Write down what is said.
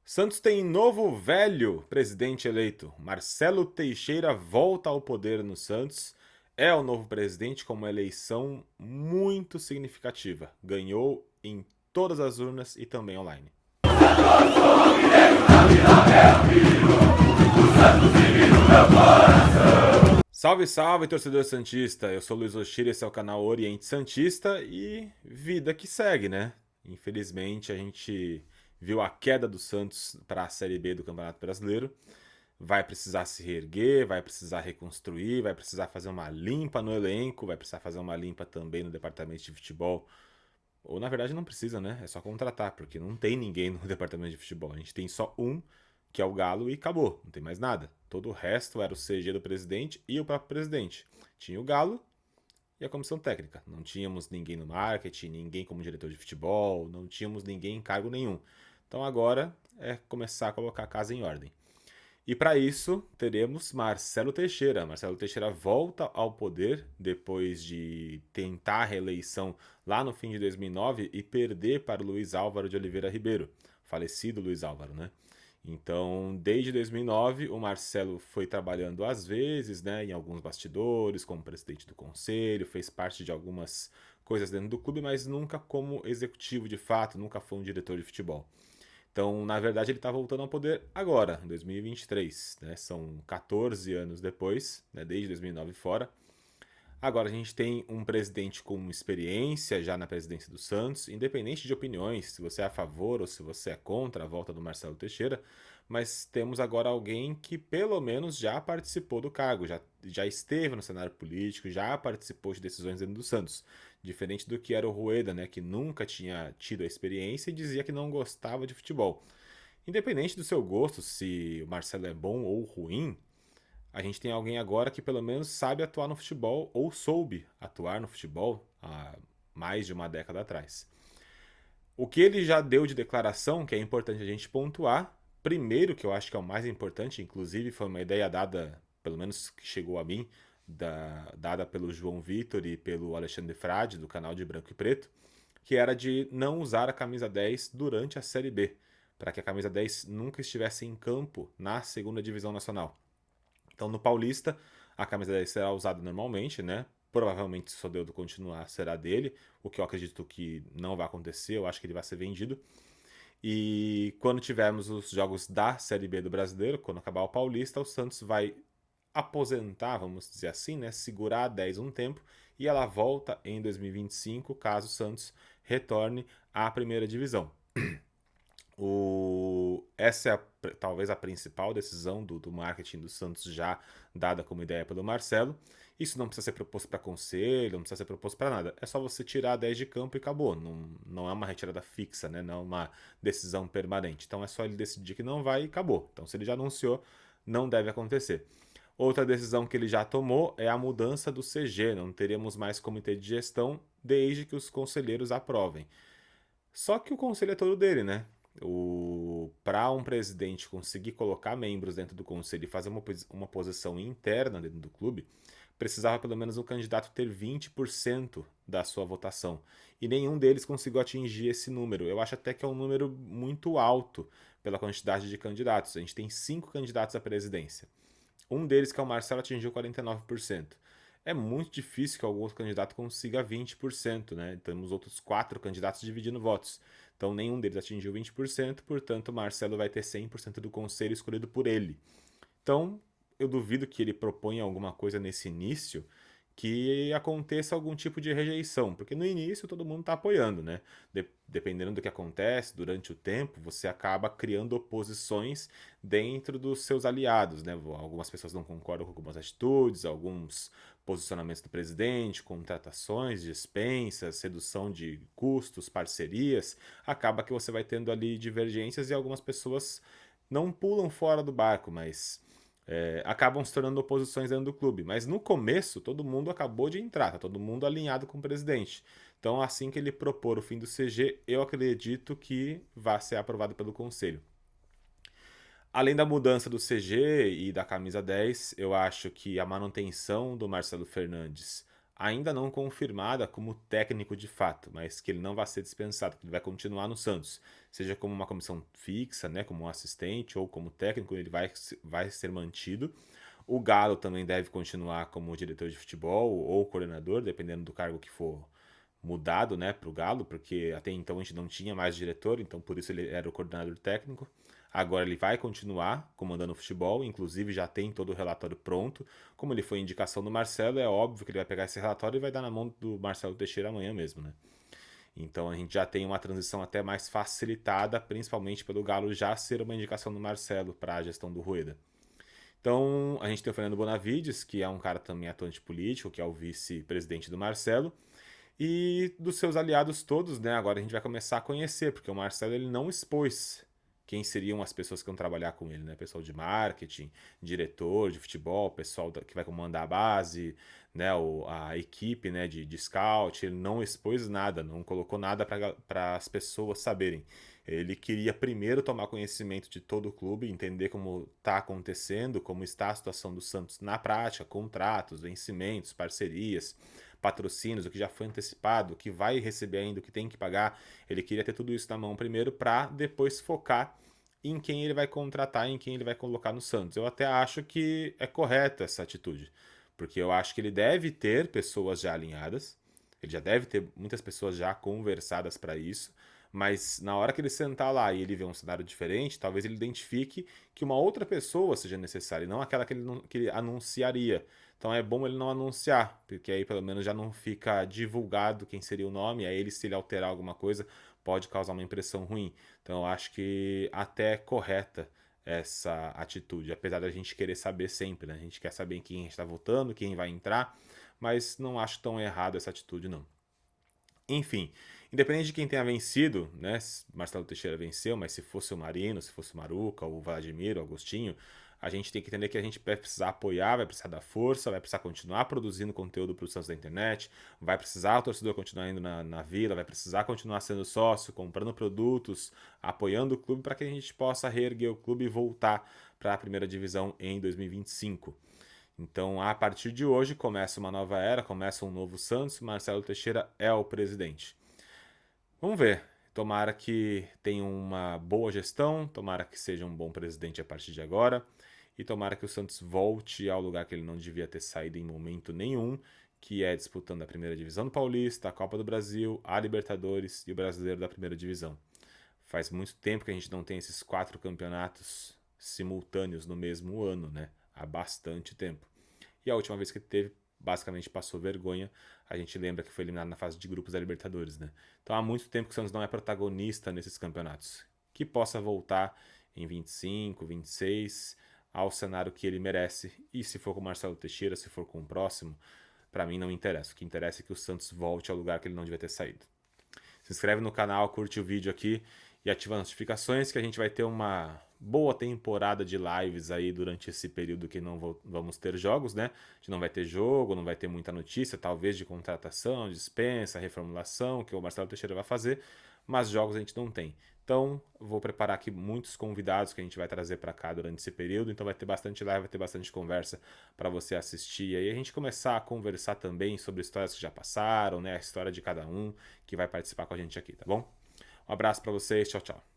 Santos tem novo velho presidente eleito. Marcelo Teixeira volta ao poder no Santos. É o novo presidente com uma eleição muito significativa. Ganhou em todas as urnas e também online. Salve, salve, torcedor santista! Eu sou o Luiz Oshiri, esse é o canal Oriente Santista e vida que segue, né? Infelizmente, a gente viu a queda do Santos para a Série B do Campeonato Brasileiro. Vai precisar se reerguer, vai precisar reconstruir, vai precisar fazer uma limpa no elenco, vai precisar fazer uma limpa também no departamento de futebol. Ou na verdade não precisa, né? É só contratar, porque não tem ninguém no departamento de futebol. A gente tem só um, que é o Galo, e acabou. Não tem mais nada. Todo o resto era o CG do presidente e o próprio presidente. Tinha o Galo e a comissão técnica. Não tínhamos ninguém no marketing, ninguém como diretor de futebol, não tínhamos ninguém em cargo nenhum. Então agora é começar a colocar a casa em ordem. E para isso teremos Marcelo Teixeira. Marcelo Teixeira volta ao poder depois de tentar a reeleição lá no fim de 2009 e perder para o Luiz Álvaro de Oliveira Ribeiro, falecido Luiz Álvaro, né? Então, desde 2009, o Marcelo foi trabalhando às vezes, né, em alguns bastidores, como presidente do conselho, fez parte de algumas coisas dentro do clube, mas nunca como executivo de fato, nunca foi um diretor de futebol. Então, na verdade, ele está voltando ao poder agora, em 2023. Né? São 14 anos depois, né? Desde 2009 fora. Agora a gente tem um presidente com experiência já na presidência do Santos, independente de opiniões, se você é a favor ou se você é contra a volta do Marcelo Teixeira, mas temos agora alguém que pelo menos já participou do cargo, já esteve no cenário político, já participou de decisões dentro do Santos. Diferente do que era o Rueda, né, que nunca tinha tido a experiência e dizia que não gostava de futebol. Independente do seu gosto, se o Marcelo é bom ou ruim, a gente tem alguém agora que pelo menos sabe atuar no futebol ou soube atuar no futebol há mais de uma década atrás. O que ele já deu de declaração, que é importante a gente pontuar, primeiro, que eu acho que é o mais importante, inclusive foi uma ideia dada, pelo menos que chegou a mim, dada pelo João Vitor e pelo Alexandre Frade, do canal de Branco e Preto, que era de não usar a camisa 10 durante a Série B, para que a camisa 10 nunca estivesse em campo na segunda divisão nacional. Então, no Paulista, a camisa 10 será usada normalmente, né? Provavelmente, se o Soteldo continuar, será dele, o que eu acredito que não vai acontecer, eu acho que ele vai ser vendido. E quando tivermos os jogos da Série B do Brasileiro, quando acabar o Paulista, o Santos vai aposentar, vamos dizer assim, né? Segurar a 10 um tempo e ela volta em 2025, caso o Santos retorne à primeira divisão. Essa é talvez a principal decisão do marketing do Santos, já dada como ideia pelo Marcelo. Isso não precisa ser proposto para conselho, não precisa ser proposto para nada. É só você tirar 10 de campo e acabou. Não é uma retirada fixa, né? Não é uma decisão permanente. Então é só ele decidir que não vai e acabou. Então, se ele já anunciou, não deve acontecer. Outra decisão que ele já tomou é a mudança do CG. Não teremos mais comitê de gestão desde que os conselheiros aprovem. Só que o conselho é todo dele, né? Para um presidente conseguir colocar membros dentro do conselho e fazer uma posição interna dentro do clube, precisava pelo menos o candidato ter 20% da sua votação. E nenhum deles conseguiu atingir esse número. Eu acho até que é um número muito alto pela quantidade de candidatos. A gente tem 5 candidatos à presidência. Um deles, que é o Marcelo, atingiu 49%. É muito difícil que algum outro candidato consiga 20%, né? Temos outros 4 candidatos dividindo votos. Então nenhum deles atingiu 20%, portanto o Marcelo vai ter 100% do conselho escolhido por ele. Então eu duvido que ele proponha alguma coisa nesse início que aconteça algum tipo de rejeição, porque no início todo mundo está apoiando, né? Dependendo do que acontece durante o tempo, você acaba criando oposições dentro dos seus aliados, né? Algumas pessoas não concordam com algumas atitudes, alguns posicionamentos do presidente, contratações, dispensas, redução de custos, parcerias, acaba que você vai tendo ali divergências e algumas pessoas não pulam fora do barco, mas acabam se tornando oposições dentro do clube. Mas no começo, todo mundo acabou de entrar, tá todo mundo alinhado com o presidente. Então, assim que ele propor o fim do CG, eu acredito que vai ser aprovado pelo conselho. Além da mudança do CG e da camisa 10, eu acho que a manutenção do Marcelo Fernandes ainda não confirmada como técnico de fato, mas que ele não vai ser dispensado, que ele vai continuar no Santos, seja como uma comissão fixa, né, como um assistente ou como técnico, ele vai ser mantido. O Galo também deve continuar como diretor de futebol ou coordenador, dependendo do cargo que for mudado, né, para o Galo, porque até então a gente não tinha mais diretor, então por isso ele era o coordenador técnico. Agora ele vai continuar comandando o futebol, inclusive já tem todo o relatório pronto. Como ele foi indicação do Marcelo, é óbvio que ele vai pegar esse relatório e vai dar na mão do Marcelo Teixeira amanhã mesmo, né? Então a gente já tem uma transição até mais facilitada, principalmente pelo Galo já ser uma indicação do Marcelo para a gestão do Rueda. Então a gente tem o Fernando Bonavides, que é um cara também atuante político, que é o vice-presidente do Marcelo, e dos seus aliados todos, né? Agora a gente vai começar a conhecer, porque o Marcelo ele não expôs quem seriam as pessoas que vão trabalhar com ele, né? Pessoal de marketing, diretor de futebol, pessoal que vai comandar a base, né? A equipe, né? De scout. Ele não expôs nada, não colocou nada para as pessoas saberem. Ele queria primeiro tomar conhecimento de todo o clube, entender como está acontecendo, como está a situação do Santos na prática, contratos, vencimentos, parcerias, patrocínios, o que já foi antecipado, o que vai receber ainda, o que tem que pagar. Ele queria ter tudo isso na mão primeiro para depois focar em quem ele vai contratar, em quem ele vai colocar no Santos. Eu até acho que é correta essa atitude, porque eu acho que ele deve ter pessoas já alinhadas, ele já deve ter muitas pessoas já conversadas para isso, mas na hora que ele sentar lá e ele ver um cenário diferente, talvez ele identifique que uma outra pessoa seja necessária, e não aquela que que ele anunciaria. Então é bom ele não anunciar, porque aí pelo menos já não fica divulgado quem seria o nome, aí ele se ele alterar alguma coisa pode causar uma impressão ruim. Então eu acho que até é correta essa atitude, apesar da gente querer saber sempre, né? A gente quer saber em quem a gente está votando, quem vai entrar, mas não acho tão errado essa atitude não. Enfim, independente de quem tenha vencido, né? Marcelo Teixeira venceu, mas se fosse o Marino, se fosse o Maruca, o Vladimir, o Agostinho, a gente tem que entender que a gente vai precisar apoiar, vai precisar dar força, vai precisar continuar produzindo conteúdo para os Santos da internet, vai precisar o torcedor continuar indo na vila, vai precisar continuar sendo sócio, comprando produtos, apoiando o clube para que a gente possa reerguer o clube e voltar para a primeira divisão em 2025. Então, a partir de hoje, começa uma nova era, começa um novo Santos, Marcelo Teixeira é o presidente. Vamos ver. Tomara que tenha uma boa gestão, tomara que seja um bom presidente a partir de agora e tomara que o Santos volte ao lugar que ele não devia ter saído em momento nenhum, que é disputando a primeira divisão do Paulista, a Copa do Brasil, a Libertadores e o Brasileiro da primeira divisão. Faz muito tempo que a gente não tem esses 4 campeonatos simultâneos no mesmo ano, né? Há bastante tempo. E a última vez que teve, basicamente passou vergonha. A gente lembra que foi eliminado na fase de grupos da Libertadores, né? Então há muito tempo que o Santos não é protagonista nesses campeonatos. Que possa voltar em 25, 26 ao cenário que ele merece. E se for com o Marcelo Teixeira, se for com o próximo, para mim não interessa. O que interessa é que o Santos volte ao lugar que ele não devia ter saído. Se inscreve no canal, curte o vídeo aqui e ativa as notificações que a gente vai ter uma boa temporada de lives aí durante esse período que não vamos ter jogos, né? A gente não vai ter jogo, não vai ter muita notícia, talvez de contratação, dispensa, reformulação, que o Marcelo Teixeira vai fazer, mas jogos a gente não tem. Então, vou preparar aqui muitos convidados que a gente vai trazer para cá durante esse período. Então, vai ter bastante live, vai ter bastante conversa para você assistir. E aí a gente começar a conversar também sobre histórias que já passaram, né? A história de cada um que vai participar com a gente aqui, tá bom? Um abraço para vocês, tchau, tchau.